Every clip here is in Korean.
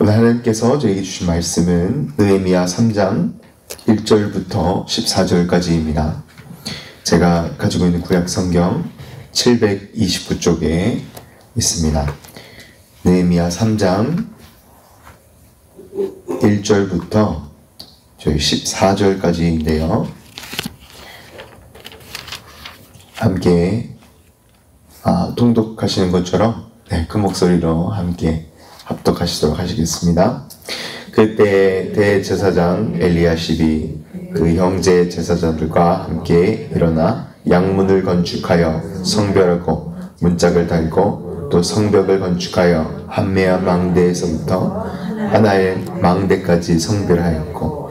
오늘 하나님께서 저에게 주신 말씀은 느헤미야 3장 1절부터 14절까지입니다. 제가 가지고 있는 구약 성경 729쪽에 있습니다. 느헤미야 3장 1절부터 저희 14절까지인데요. 함께 통독하시는 것처럼 큰 목소리로 함께 합독하시도록 하시겠습니다. 그때 대제사장 엘리야십이 그 형제 제사장들과 함께 일어나 양문을 건축하여 성별하고 문짝을 달고 또 성벽을 건축하여 한메아 망대에서부터 하나의 망대까지 성별하였고,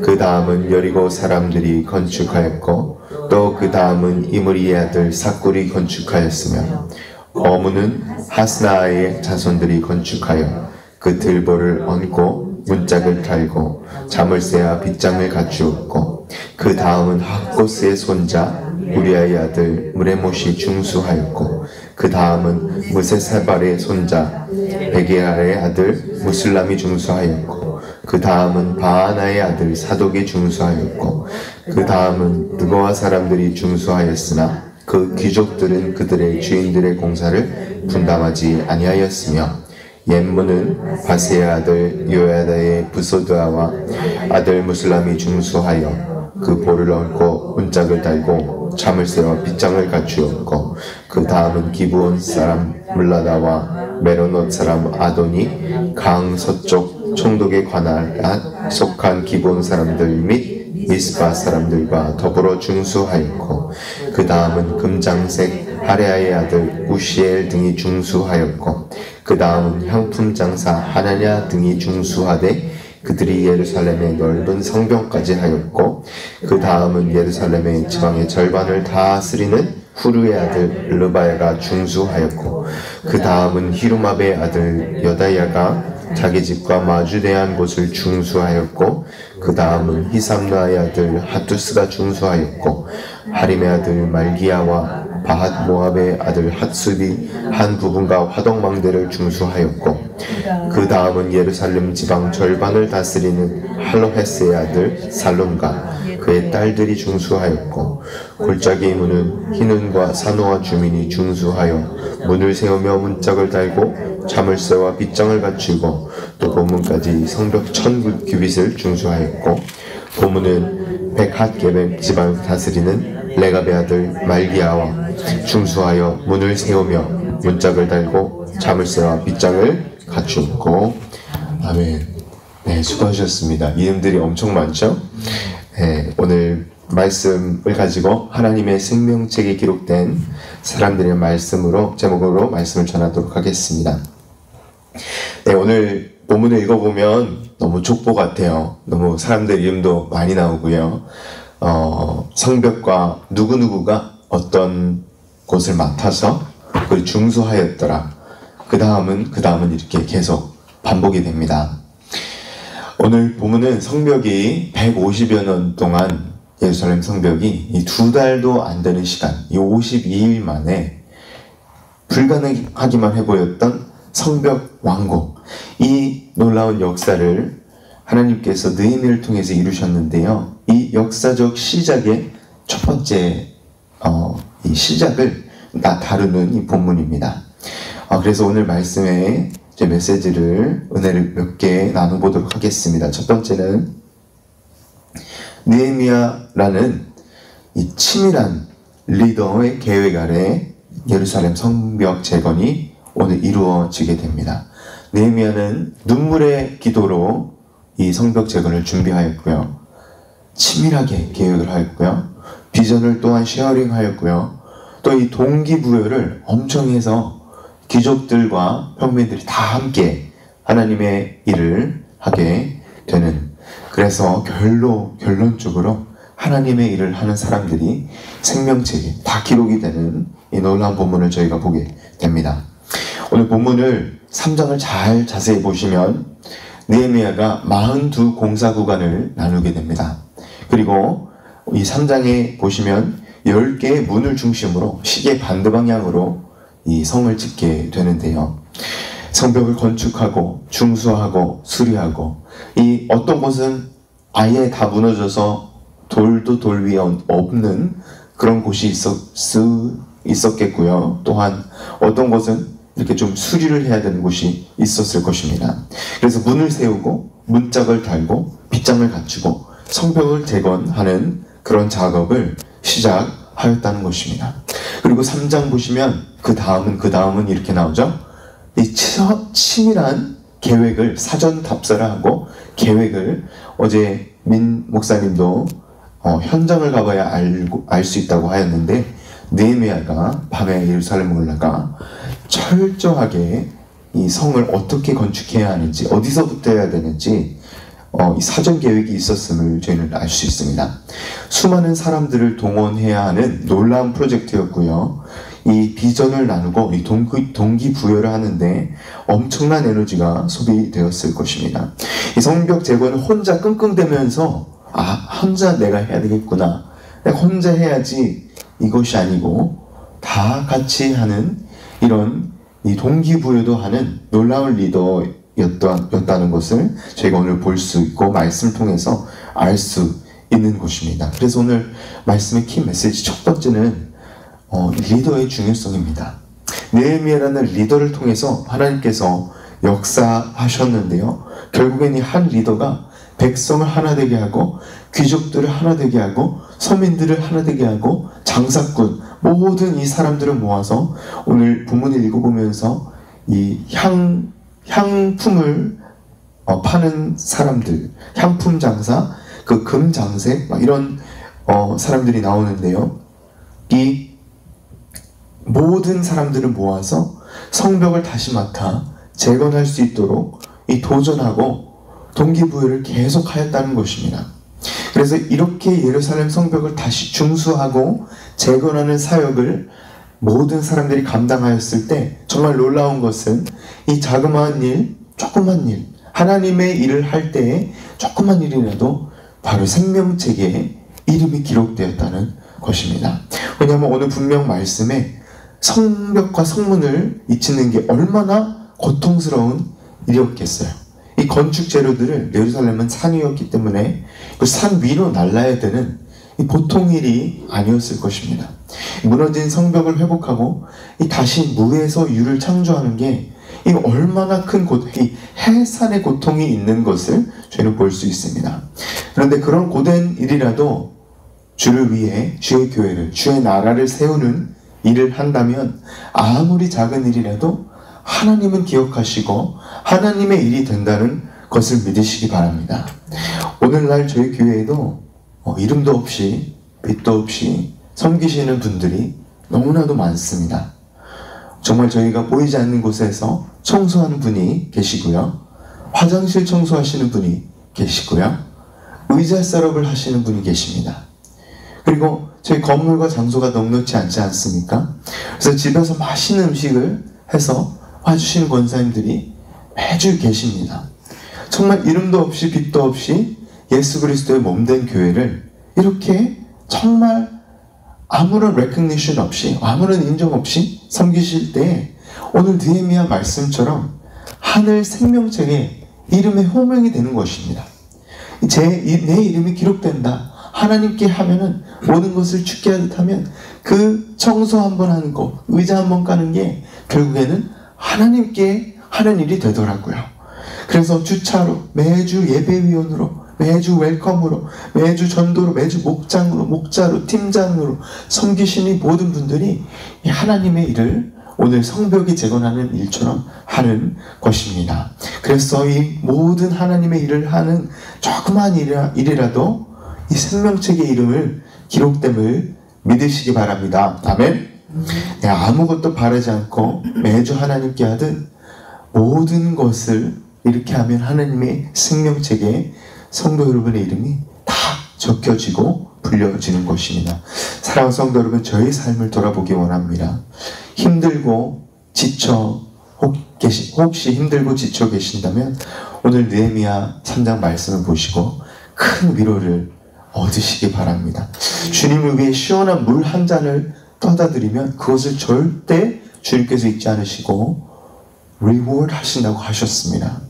그 다음은 여리고 사람들이 건축하였고, 또 그 다음은 이므리의 아들 삭굴이 건축하였으며, 어무는 하스나의 자손들이 건축하여 그 들보를 얹고 문짝을 달고 자물쇠와 빗장을 갖추었고, 그 다음은 학고스의 손자 우리아의 아들 무레못이 중수하였고, 그 다음은 무세사발의 손자 베게알의 아들 무슬람이 중수하였고, 그 다음은 바하나의 아들 사독이 중수하였고, 그 다음은 느고와 사람들이 중수하였으나 그 귀족들은 그들의 주인들의 공사를 분담하지 아니하였으며, 옌문은 바세의 아들 요야다의 부소드아와 아들 무슬람이 중수하여 그 볼을 얹고 문짝을 달고 자물쇠와 빗장을 갖추었고, 그 다음은 기브온 사람 물라다와 메로노 사람 아도니 강 서쪽 총독의 관할에 속한 기브온 사람들 및 미스바 사람들과 더불어 중수하였고, 그 다음은 금장색 하레아의 아들 우시엘 등이 중수하였고, 그 다음은 향품 장사 하나냐 등이 중수하되 그들이 예루살렘의 넓은 성벽까지 하였고, 그 다음은 예루살렘의 지방의 절반을 다스리는 후르의 아들 르바야가 중수하였고, 그 다음은 히루마베의 아들 여다야가 자기 집과 마주대한 곳을 중수하였고, 그 다음은 히삼나의 아들 하투스가 중수하였고, 하림의 아들 말기야와 바핫 모압의 아들 핫숲이 한 부분과 화덕망대를 중수하였고, 그 다음은 예루살렘 지방 절반을 다스리는 할로헤스의 아들 살룸과 그의 딸들이 중수하였고, 골짜기 문은 희눈과 사노아 주민이 중수하여 문을 세우며 문짝을 달고 자물쇠와 빗장을 갖추고, 또 보문까지 성벽 1000규빗을 중수하였고, 보문은 백핫게벡 지방을 다스리는 레갑의 아들 말기야와 중수하여 문을 세우며 문짝을 달고 자물쇠와 빗장을 갖추었고. 아멘. 네, 수고하셨습니다. 이름들이 엄청 많죠? 네, 오늘 말씀을 가지고 하나님의 생명책에 기록된 사람들의 말씀으로, 제목으로 말씀을 전하도록 하겠습니다. 네, 오늘 본문을 읽어보면 너무 족보 같아요. 너무 사람들 이름도 많이 나오고요. 성벽과 누구누구가 어떤 곳을 맡아서 그걸 중수하였더라. 그 다음은 이렇게 계속 반복이 됩니다. 오늘 본문은 성벽이 150여 년 동안, 예루살렘 성벽이 이 2달도 안 되는 시간, 이 52일 만에 불가능하기만 해보였던 성벽 완공, 이 놀라운 역사를 하나님께서 느헤미야를 통해서 이루셨는데요. 이 역사적 시작의 첫 번째 이 시작을 다루는 이 본문입니다. 그래서 오늘 말씀의 제 메시지를, 은혜를 몇 개 나눠보도록 하겠습니다. 첫 번째는 느헤미야라는 이 치밀한 리더의 계획 아래 예루살렘 성벽 재건이 오늘 이루어지게 됩니다. 느헤미야는 눈물의 기도로 이 성벽 재건을 준비하였고요. 치밀하게 계획을 하였고요. 비전을 또한 쉐어링하였고요. 또 이 동기부여를 엄청 해서 귀족들과 평민들이 다 함께 하나님의 일을 하게 되는, 그래서 결론적으로 하나님의 일을 하는 사람들이 생명책에 다 기록이 되는 이 놀라운 본문을 저희가 보게 됩니다. 오늘 본문을 3장을 잘 자세히 보시면 느헤미야가 42 공사 구간을 나누게 됩니다. 그리고 이 3장에 보시면 10개의 문을 중심으로 시계 반대 방향으로 이 성을 짓게 되는데요. 성벽을 건축하고 중수하고 수리하고, 이 어떤 곳은 아예 다 무너져서 돌도 돌 위에 없는 그런 곳이 있었겠고요. 또한 어떤 곳은 이렇게 좀 수리를 해야 되는 곳이 있었을 것입니다. 그래서 문을 세우고 문짝을 달고 빗장을 갖추고 성벽을 재건하는 그런 작업을 시작하였다는 것입니다. 그리고 3장 보시면 그 다음은 이렇게 나오죠. 이 치밀한 계획을 사전 답사를 하고 계획을, 어제 민 목사님도 현장을 가봐야 알 수 있다고 하였는데, 느헤미야가 밤에 예루살렘에 올라가 철저하게 이 성을 어떻게 건축해야 하는지, 어디서부터 해야 되는지 이 사전 계획이 있었음을 저희는 알 수 있습니다. 수많은 사람들을 동원해야 하는 놀라운 프로젝트였고요. 이 비전을 나누고 이 동기부여를 하는데 엄청난 에너지가 소비되었을 것입니다. 이 성벽 재건을 혼자 끙끙대면서 혼자 내가 해야 되겠구나, 내가 혼자 해야지, 이것이 아니고 다 같이 하는 이런 이 동기부여도 하는 놀라운 리더였다는 것을 저희가 오늘 볼 수 있고 말씀을 통해서 알 수 있는 것입니다. 그래서 오늘 말씀의 키 메시지 첫 번째는 리더의 중요성입니다. 느헤미야라는 리더를 통해서 하나님께서 역사하셨는데요, 결국엔 이 한 리더가 백성을 하나 되게 하고 귀족들을 하나 되게 하고 서민들을 하나 되게 하고 장사꾼, 모든 이 사람들을 모아서 오늘 본문을 읽어보면서 이 향품을 파는 사람들, 향품 장사, 그 금장색 이런 사람들이 나오는데요, 이 모든 사람들을 모아서 성벽을 다시 맡아 재건할 수 있도록 이 도전하고 동기부여를 계속하였다는 것입니다. 그래서 이렇게 예루살렘 성벽을 다시 중수하고 재건하는 사역을 모든 사람들이 감당하였을 때 정말 놀라운 것은 이 자그마한 일, 조그만 일, 하나님의 일을 할 때에 조그만 일이라도 바로 생명책에 이름이 기록되었다는 것입니다. 왜냐하면 오늘 분명 말씀에 성벽과 성문을 잊히는 게 얼마나 고통스러운 일이었겠어요. 이 건축 재료들을, 예루살렘은 산이었기 때문에 그 산 위로 날라야 되는 이 보통 일이 아니었을 것입니다. 무너진 성벽을 회복하고 이 다시 무에서 유를 창조하는 게 이 얼마나 큰 이 해산의 고통이 있는 것을 저희는 볼 수 있습니다. 그런데 그런 고된 일이라도 주를 위해 주의 교회를, 주의 나라를 세우는 일을 한다면 아무리 작은 일이라도 하나님은 기억하시고 하나님의 일이 된다는 것을 믿으시기 바랍니다. 오늘날 저희 교회에도 이름도 없이 빛도 없이 섬기시는 분들이 너무나도 많습니다. 정말 저희가 보이지 않는 곳에서 청소하는 분이 계시고요, 화장실 청소하시는 분이 계시고요, 의자 셋업을 하시는 분이 계십니다. 그리고 저희 건물과 장소가 넉넉지 않지 않습니까? 그래서 집에서 맛있는 음식을 해서 와주시는 권사님들이 매주 계십니다. 정말 이름도 없이 빛도 없이 예수 그리스도의 몸된 교회를 이렇게 정말 아무런 레코니션 없이, 아무런 인정 없이 섬기실 때 오늘 느헤미야 말씀처럼 하늘 생명책에 이름의 호명이 되는 것입니다. 내 이름이 기록된다. 하나님께 하면은 모든 것을 죽게 하듯 하면 그 청소 한번 하는 거, 의자 한번 까는 게 결국에는 하나님께 하는 일이 되더라고요. 그래서 주차로, 매주 예배위원으로, 매주 웰컴으로, 매주 전도로, 매주 목장으로, 목자로, 팀장으로 섬기시는 모든 분들이 이 하나님의 일을 오늘 성벽이 재건하는 일처럼 하는 것입니다. 그래서 이 모든 하나님의 일을 하는 조그만 일이라도 이 생명책의 이름을 기록됨을 믿으시기 바랍니다. 아멘. 내가 아무것도 바라지 않고 매주 하나님께 하듯 모든 것을 이렇게 하면 하나님의 생명책에 성도 여러분의 이름이 다 적혀지고 불려지는 것입니다. 사랑하는 성도 여러분, 저의 삶을 돌아보기 원합니다. 힘들고 지쳐 혹시 힘들고 지쳐 계신다면 오늘 느헤미야 3장 말씀을 보시고 큰 위로를 얻으시기 바랍니다. 주님을 위해 시원한 물 한 잔을 떠다 드리면 그것을 절대 주님께서 잊지 않으시고 리워드 하신다고 하셨습니다.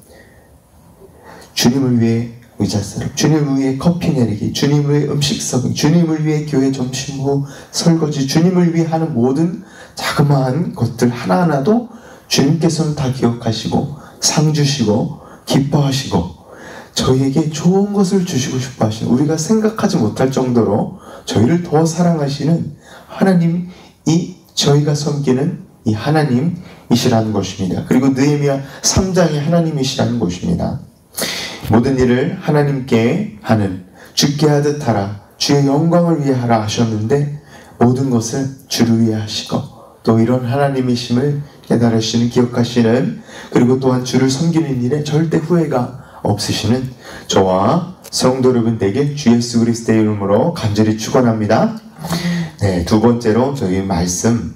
주님을 위해 의자 세력, 주님을 위해 커피 내리기, 주님을 위해 음식 서빙, 주님을 위해 교회 점심후 설거지, 주님을 위해 하는 모든 자그마한 것들 하나하나도 주님께서는 다 기억하시고 상 주시고 기뻐하시고 저희에게 좋은 것을 주시고 싶어 하시는, 우리가 생각하지 못할 정도로 저희를 더 사랑하시는 하나님, 이 저희가 섬기는 이 하나님이시라는 것입니다. 그리고 느헤미야 3장이 하나님이시라는 것입니다. 모든 일을 하나님께 하는, 주께 하듯 하라, 주의 영광을 위해 하라 하셨는데 모든 것을 주를 위해 하시고 또 이런 하나님이심을 깨달으시는, 기억하시는, 그리고 또한 주를 섬기는 일에 절대 후회가 없으시는 저와 성도 여러분 되길 주 예수 그리스도의 이름으로 간절히 축원합니다. 네, 두 번째로 저희 말씀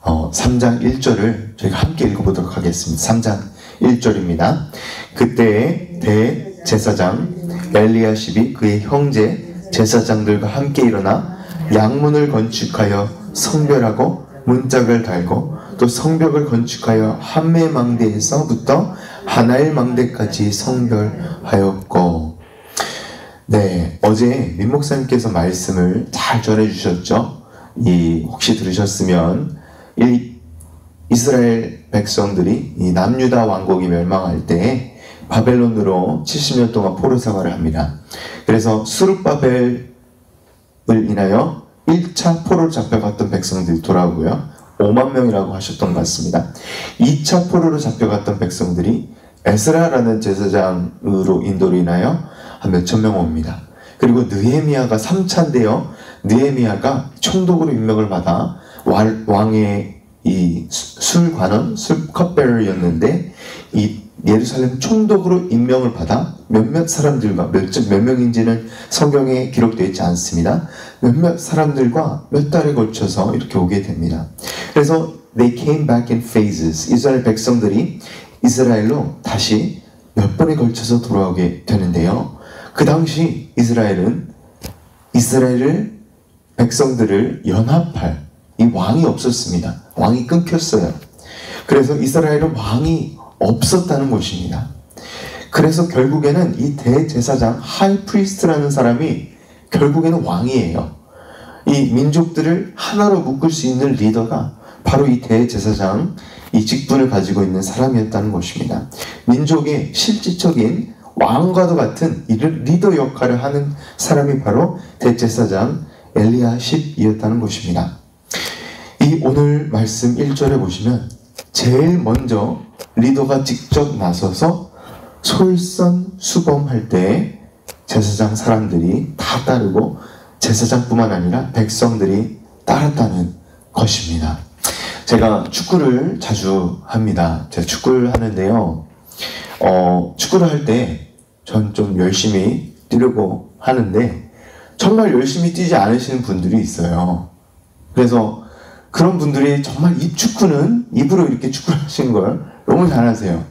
3장 1절을 저희가 함께 읽어보도록 하겠습니다. 3장 1절입니다. 그때에 대제사장 엘리야십이 그의 형제 제사장들과 함께 일어나 양문을 건축하여 성별하고 문짝을 달고 또 성벽을 건축하여 한매망대에서부터 하나일 망대까지 성별하였고. 네, 어제 민 목사님께서 말씀을 잘 전해주셨죠. 혹시 들으셨으면 이스라엘 백성들이 이 남유다 왕국이 멸망할 때 바벨론으로 70년 동안 포로 생활을 합니다. 그래서 수르바벨을 인하여 1차 포로로 잡혀갔던 백성들이 돌아오고요. 5만 명이라고 하셨던 것 같습니다. 2차 포로로 잡혀갔던 백성들이 에스라라는 제사장으로 인도로 인하여 한 몇천 명 옵니다. 그리고 느헤미야가 3차인데요. 느헤미야가 총독으로 임명을 받아 왕의 이 술관원, 컵베러였는데 이 예루살렘 총독으로 임명을 받아 몇몇 사람들과 몇 명인지는 성경에 기록되어 있지 않습니다. 몇몇 사람들과 몇 달에 걸쳐서 이렇게 오게 됩니다. 그래서 they came back in phases. 이스라엘 백성들이 이스라엘로 다시 몇 번에 걸쳐서 돌아오게 되는데요. 그 당시 이스라엘 백성들을 연합할 이 왕이 없었습니다. 왕이 끊겼어요. 그래서 이스라엘은 왕이 없었다는 것입니다. 그래서 결국에는 이 대제사장 하이 프리스트라는 사람이 결국에는 왕이에요. 이 민족들을 하나로 묶을 수 있는 리더가 바로 이 대제사장, 이 직분을 가지고 있는 사람이었다는 것입니다. 민족의 실질적인 왕과도 같은 이 리더 역할을 하는 사람이 바로 대제사장 엘리야십이었다는 것입니다. 이 오늘 말씀 1절에 보시면 제일 먼저 리더가 직접 나서서 솔선수범할 때 제사장 사람들이 다 따르고 제사장뿐만 아니라 백성들이 따랐다는 것입니다. 제가 축구를 자주 합니다. 제가 축구를 하는데요. 축구를 할 때 전 좀 열심히 뛰려고 하는데 정말 열심히 뛰지 않으시는 분들이 있어요. 그래서 그런 분들이 정말 이 축구는 입으로 이렇게 축구를 하시는 걸 너무 잘하세요.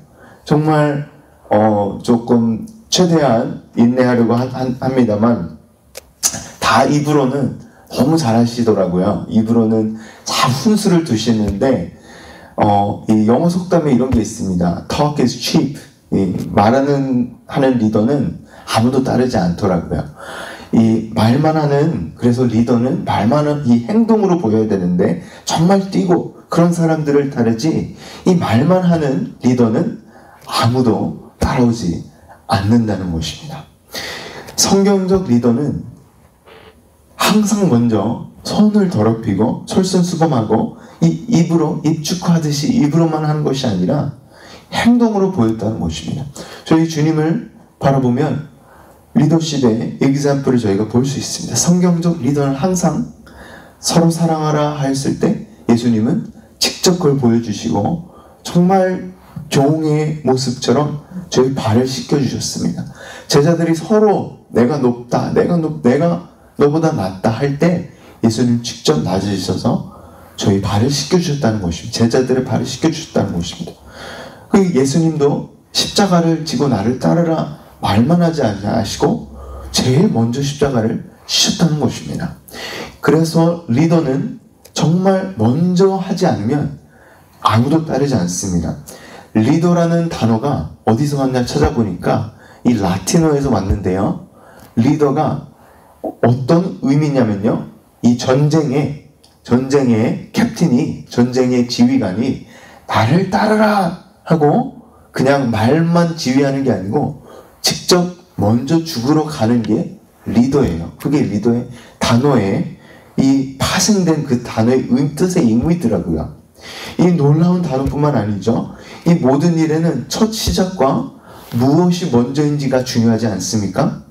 정말 조금 최대한 인내하려고 합니다만 다 입으로는 너무 잘하시더라고요. 입으로는 잘 훈수를 두시는데 이 영어 속담에 이런 게 있습니다. Talk is cheap. 하는 리더는 아무도 따르지 않더라고요. 이 말만 하는, 그래서 리더는 말만은 이 행동으로 보여야 되는데 정말 뛰고 그런 사람들을 따르지, 이 말만 하는 리더는 아무도 따라오지 않는다는 것입니다. 성경적 리더는 항상 먼저 손을 더럽히고 솔선수범하고 이 입으로 입축하듯이 입으로만 하는 것이 아니라 행동으로 보였다는 것입니다. 저희 주님을 바라보면 리더십의 example을 저희가 볼 수 있습니다. 성경적 리더는 항상 서로 사랑하라 하였을 때 예수님은 직접 그걸 보여주시고 정말 종의 모습처럼 저희 발을 씻겨주셨습니다. 제자들이 서로 내가 높다, 내가 너보다 낫다 할 때 예수님 직접 낮으셔서 저희 발을 씻겨주셨다는 것입니다. 제자들의 발을 씻겨주셨다는 것입니다. 그 예수님도 십자가를 지고 나를 따르라 말만 하지 않으시고 제일 먼저 십자가를 지셨다는 것입니다. 그래서 리더는 정말 먼저 하지 않으면 아무도 따르지 않습니다. 리더라는 단어가 어디서 왔냐 찾아보니까 이 라틴어에서 왔는데요. 리더가 어떤 의미냐면요. 이 전쟁의 캡틴이, 전쟁의 지휘관이 나를 따르라 하고 그냥 말만 지휘하는 게 아니고 직접 먼저 죽으러 가는 게 리더예요. 그게 리더의 단어에 이 파생된 그 단어의 뜻의 의미더라고요. 이 놀라운 단어뿐만 아니죠. 이 모든 일에는 첫 시작과 무엇이 먼저인지가 중요하지 않습니까?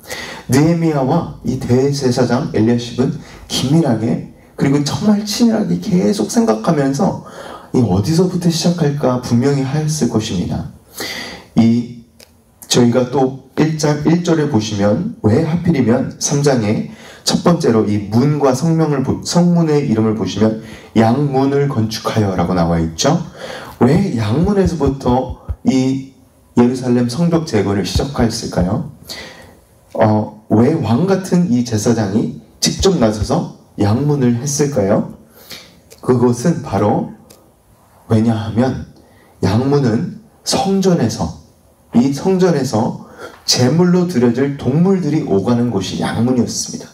느헤미야와 이 대제사장 엘리야십은 긴밀하게 그리고 정말 친밀하게 계속 생각하면서 이 어디서부터 시작할까 분명히 하였을 것입니다. 저희가 또 1절에 보시면 왜 하필이면 3장에 첫 번째로 이 문과 성문의 이름을 보시면 양문을 건축하여 라고 나와 있죠. 왜 양문에서부터 이 예루살렘 성벽 재건을 시작하였을까요? 왜 왕같은 이 제사장이 직접 나서서 양문을 했을까요? 그것은 바로 왜냐하면 양문은 이 성전에서 제물로 드려질 동물들이 오가는 곳이 양문이었습니다.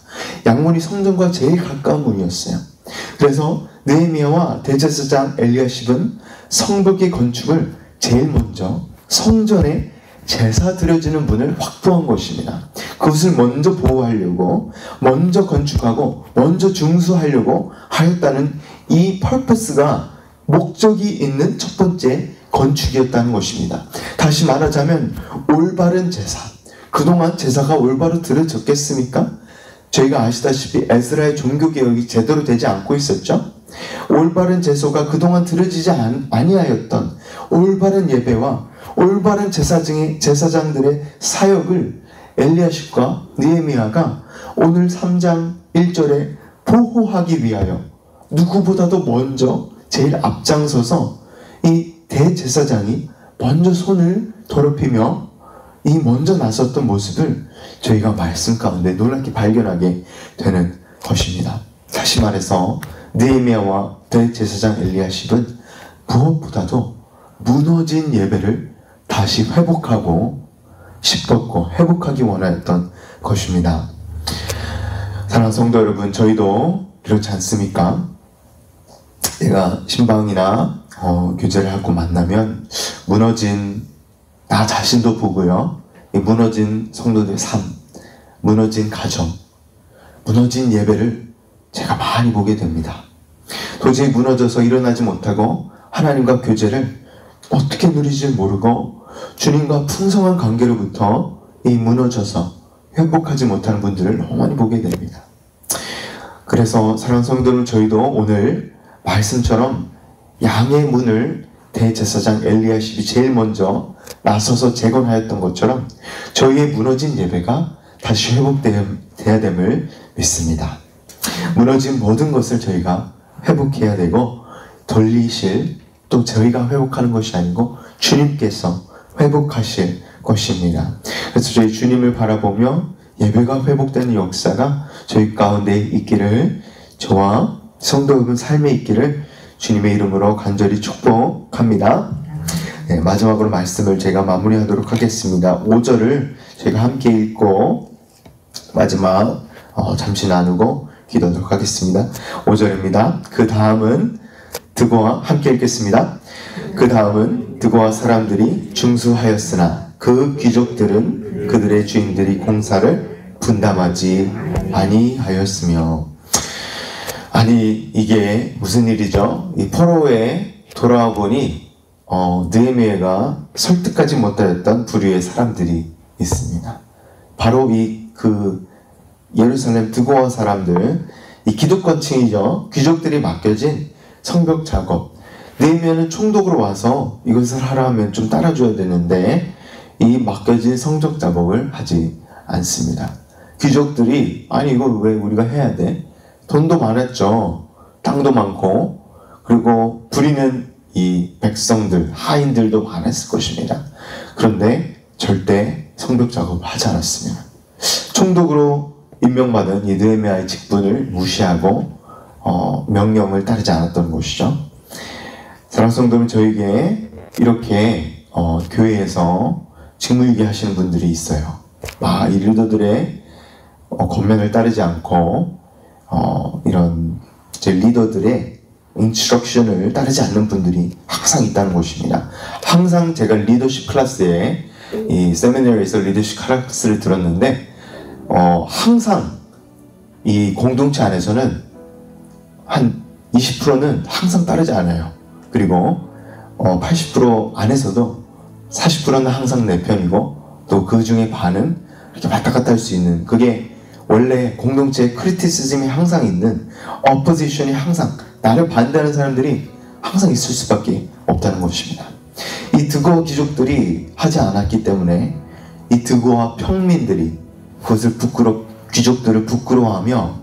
양문이 성전과 제일 가까운 문이었어요. 그래서 느헤미야와 대제사장 엘리야십은 성벽의 건축을 제일 먼저 성전에 제사 드려지는 문을 확보한 것입니다. 그것을 먼저 보호하려고, 먼저 건축하고, 먼저 중수하려고 하였다는 이 퍼포스가 목적이 있는 첫 번째 건축이었다는 것입니다. 다시 말하자면 올바른 제사. 그동안 제사가 올바로 드려졌겠습니까? 저희가 아시다시피 에스라의 종교개혁이 제대로 되지 않고 있었죠. 올바른 제사가 그동안 드려지지 아니하였던 올바른 예배와 올바른 제사장들의 사역을 엘리야십과 느헤미야가 오늘 3장 1절에 보호하기 위하여 누구보다도 먼저 제일 앞장서서 이 대제사장이 먼저 손을 더럽히며 이 먼저 나섰던 모습을 저희가 말씀 가운데 놀랍게 발견하게 되는 것입니다. 다시 말해서 느헤미야와 대제사장 엘리야십은 무엇보다도 무너진 예배를 다시 회복하고 싶었고 회복하기 원하였던 것입니다. 사랑하는 성도 여러분, 저희도 그렇지 않습니까? 내가 신방이나 교제를 하고 만나면 무너진 나 자신도 보고요. 이 무너진 성도들의 삶, 무너진 가정, 무너진 예배를 제가 많이 보게 됩니다. 도저히 무너져서 일어나지 못하고 하나님과 교제를 어떻게 누리지 모르고 주님과 풍성한 관계로부터 이 무너져서 회복하지 못하는 분들을 너무 많이 보게 됩니다. 그래서 사랑하는 성도들, 저희도 오늘 말씀처럼 양의 문을 대제사장 엘리야십이 제일 먼저 나서서 재건하였던 것처럼 저희의 무너진 예배가 다시 회복되어야 됨을 믿습니다. 무너진 모든 것을 저희가 회복해야 되고 돌리실, 또 저희가 회복하는 것이 아니고 주님께서 회복하실 것입니다. 그래서 저희 주님을 바라보며 예배가 회복되는 역사가 저희 가운데 있기를, 저와 성도 여러분 삶에 있기를 주님의 이름으로 간절히 축복합니다. 네, 마지막으로 말씀을 제가 마무리하도록 하겠습니다. 5절을 제가 함께 읽고 마지막 잠시 나누고 기도하도록 하겠습니다. 5절입니다. 그 다음은 드고와 함께 읽겠습니다. 그 다음은 드고와 사람들이 중수하였으나 그 귀족들은 그들의 주인들이 공사를 분담하지 아니하였으며. 아니, 이게 무슨 일이죠? 이 포로에 돌아와 보니 느헤미야가 설득하지 못하였던 부류의 사람들이 있습니다. 바로 예루살렘 드고아 사람들, 이 기득권층이죠. 귀족들이 맡겨진 성벽 작업. 느헤미야는 총독으로 와서 이것을 하라 하면 좀 따라줘야 되는데 이 맡겨진 성벽 작업을 하지 않습니다. 귀족들이 아니 이걸 왜 우리가 해야 돼? 돈도 많았죠. 땅도 많고, 그리고 부리는 이 백성들, 하인들도 많았을 것입니다. 그런데 절대 성벽 작업을 하지 않았습니다. 총독으로 임명받은 이 느헤미야의 직분을 무시하고 명령을 따르지 않았던 것이죠. 사랑하는 성도는 저에게 이렇게 교회에서 직무유기 하시는 분들이 있어요. 이 리더들의 권면을 따르지 않고 이런 제 리더들의 인스트럭션을 따르지 않는 분들이 항상 있다는 것입니다. 항상 제가 리더십 클래스에 이 세미나리에서 리더십 클래스를 들었는데 항상 이 공동체 안에서는 한 20%는 항상 따르지 않아요. 그리고 80% 안에서도 40%는 항상 내 편이고 또 그 중에 반은 이렇게 왔다 갔다 할 수 있는, 그게 원래 공동체에 크리티시즘이 항상 있는, 어포지션이 항상 나를 반대하는 사람들이 항상 있을 수밖에 없다는 것입니다. 이 드고와 귀족들이 하지 않았기 때문에 이 드고와 평민들이 그것을 귀족들을 부끄러워하며,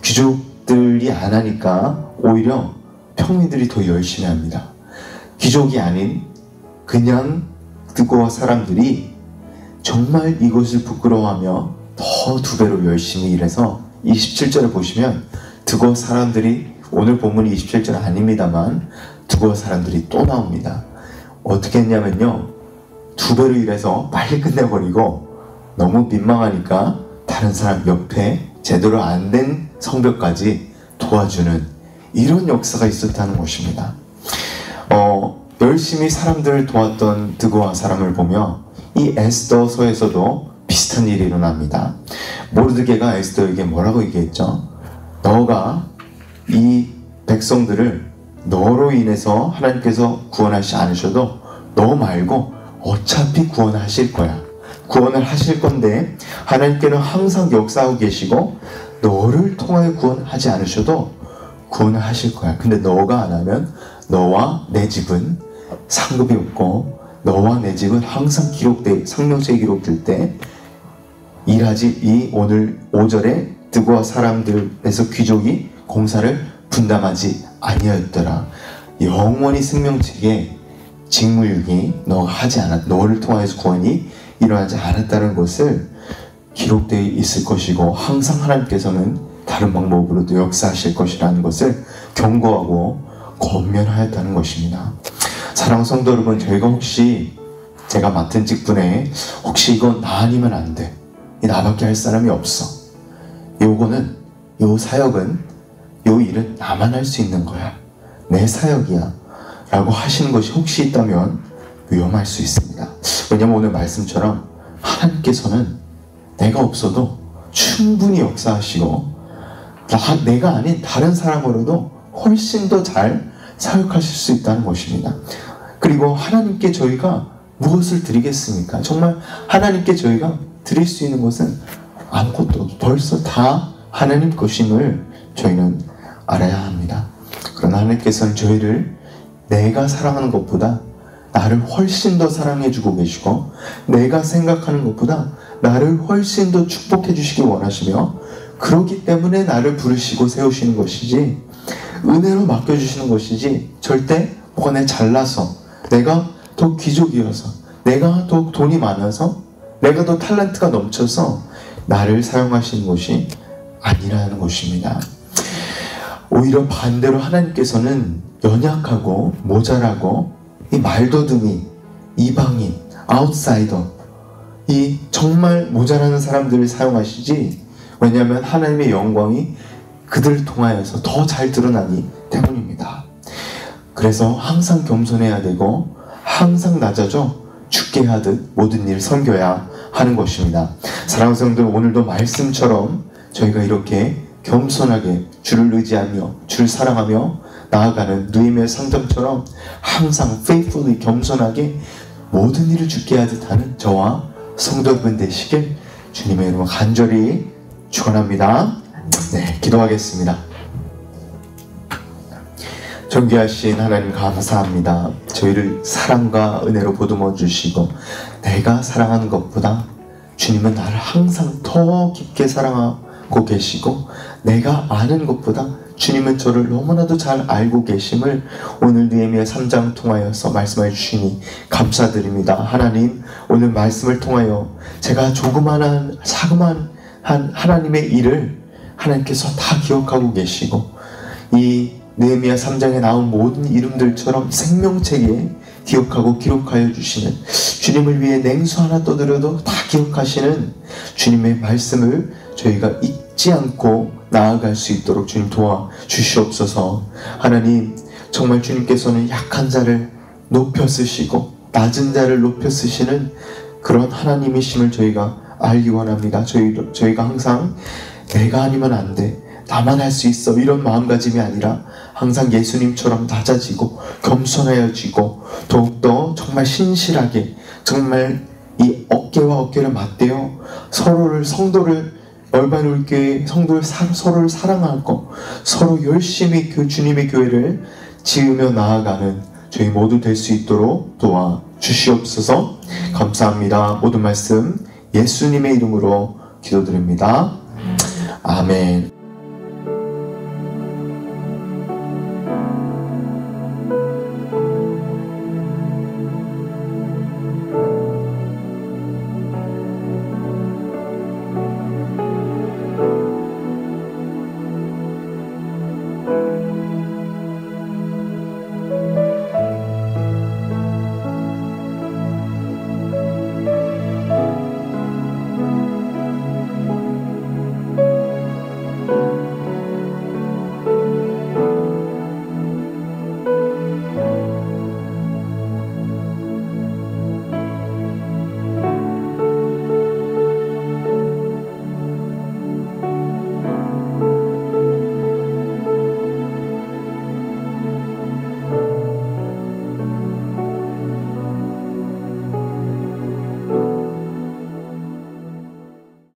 귀족들이 안 하니까 오히려 평민들이 더 열심히 합니다. 귀족이 아닌 그냥 드고와 사람들이 정말 이것을 부끄러워하며 더 두 배로 열심히 일해서 27절을 보시면 드고와 사람들이, 오늘 본문이 27절 아닙니다만 드고와 사람들이 또 나옵니다. 어떻게 했냐면요, 두 배로 일해서 빨리 끝내버리고 너무 민망하니까 다른 사람 옆에 제대로 안 된 성벽까지 도와주는 이런 역사가 있었다는 것입니다. 열심히 사람들을 도왔던 드고와 사람을 보며 이 에스더서에서도 비슷한 일이 일어납니다. 모르드게가 에스더에게 뭐라고 얘기했죠? 너가 이 백성들을 너로 인해서 하나님께서 구원하시지 않으셔도 너 말고 어차피 구원하실 거야. 구원을 하실 건데 하나님께는 항상 역사하고 계시고 너를 통하여 구원하지 않으셔도 구원을 하실 거야. 근데 너가 안 하면 너와 내 집은 상급이 없고 너와 내 집은 항상 생명책에 기록될 때 일하지, 이 오늘 5절에 드고와 사람들에서 귀족이 공사를 분담하지 아니하였더라. 영원히 생명책에 직무유기 너가 하지 않았, 너를 통하여서 구원이 일어나지 않았다는 것을 기록되어 있을 것이고 항상 하나님께서는 다른 방법으로도 역사하실 것이라는 것을 경고하고 권면하였다는 것입니다. 사랑하는 성도 여러분, 저희가 혹시 제가 맡은 직분에 혹시 이건 나 아니면 안 돼, 이 나밖에 할 사람이 없어, 요거는, 요 사역은, 요 일은 나만 할 수 있는 거야, 내 사역이야 라고 하시는 것이 혹시 있다면 위험할 수 있습니다. 왜냐면 오늘 말씀처럼 하나님께서는 내가 없어도 충분히 역사하시고 내가 아닌 다른 사람으로도 훨씬 더 잘 사역하실 수 있다는 것입니다. 그리고 하나님께 저희가 무엇을 드리겠습니까? 정말 하나님께 저희가 드릴 수 있는 것은 아무것도 벌써 다 하나님 것임을 저희는 알아야 합니다. 그러나 하나님께서는 저희를 내가 사랑하는 것보다 나를 훨씬 더 사랑해 주고 계시고 내가 생각하는 것보다 나를 훨씬 더 축복해 주시기 원하시며 그렇기 때문에 나를 부르시고 세우시는 것이지 은혜로 맡겨주시는 것이지 절대 뭐가 내 잘나서 내가 더 귀족이어서 내가 더 돈이 많아서 내가 더 탤런트가 넘쳐서 나를 사용하시는 것이 아니라는 것입니다. 오히려 반대로 하나님께서는 연약하고 모자라고 이 말더듬이 이방인, 아웃사이더, 이 정말 모자라는 사람들을 사용하시지, 왜냐하면 하나님의 영광이 그들을 통하여서 더 잘 드러나기 때문입니다. 그래서 항상 겸손해야 되고 항상 낮아져 죽게 하듯 모든 일 섬겨야 하는 것입니다. 사랑하는 성도들, 오늘도 말씀처럼 저희가 이렇게 겸손하게 주를 의지하며 주를 사랑하며 나아가는 느헤미야 상점처럼 항상 faithfully 겸손하게 모든 일을 죽게 하듯 하는 저와 성도 여러분 되시길 주님의 이름으로 간절히 축원합니다. 네, 기도하겠습니다. 존귀하신 하나님 감사합니다. 저희를 사랑과 은혜로 보듬어 주시고 내가 사랑하는 것보다 주님은 나를 항상 더 깊게 사랑하고 계시고 내가 아는 것보다 주님은 저를 너무나도 잘 알고 계심을 오늘 느헤미야 3장 통하여서 말씀해 주시니 감사드립니다. 하나님, 오늘 말씀을 통하여 제가 조그마한 자그마한 하나님의 일을 하나님께서 다 기억하고 계시고 이 느헤미야 3장에 나온 모든 이름들처럼 생명책에 기억하고 기록하여 주시는, 주님을 위해 냉수 하나 떠들어도 다 기억하시는 주님의 말씀을 저희가 잊지 않고 나아갈 수 있도록 주님 도와주시옵소서. 하나님, 정말 주님께서는 약한 자를 높여 쓰시고 낮은 자를 높여 쓰시는 그런 하나님이심을 저희가 알기 원합니다. 저희가 항상 내가 아니면 안 돼, 나만 할 수 있어, 이런 마음가짐이 아니라 항상 예수님처럼 낮아지고 겸손해지고 더욱더 정말 신실하게, 정말 이 어깨와 어깨를 맞대어 성도를 얼반울 교회 성도를 서로를 사랑하고 서로 열심히 주님의 교회를 지으며 나아가는 저희 모두 될 수 있도록 도와주시옵소서. 감사합니다. 모든 말씀 예수님의 이름으로 기도드립니다. 아멘.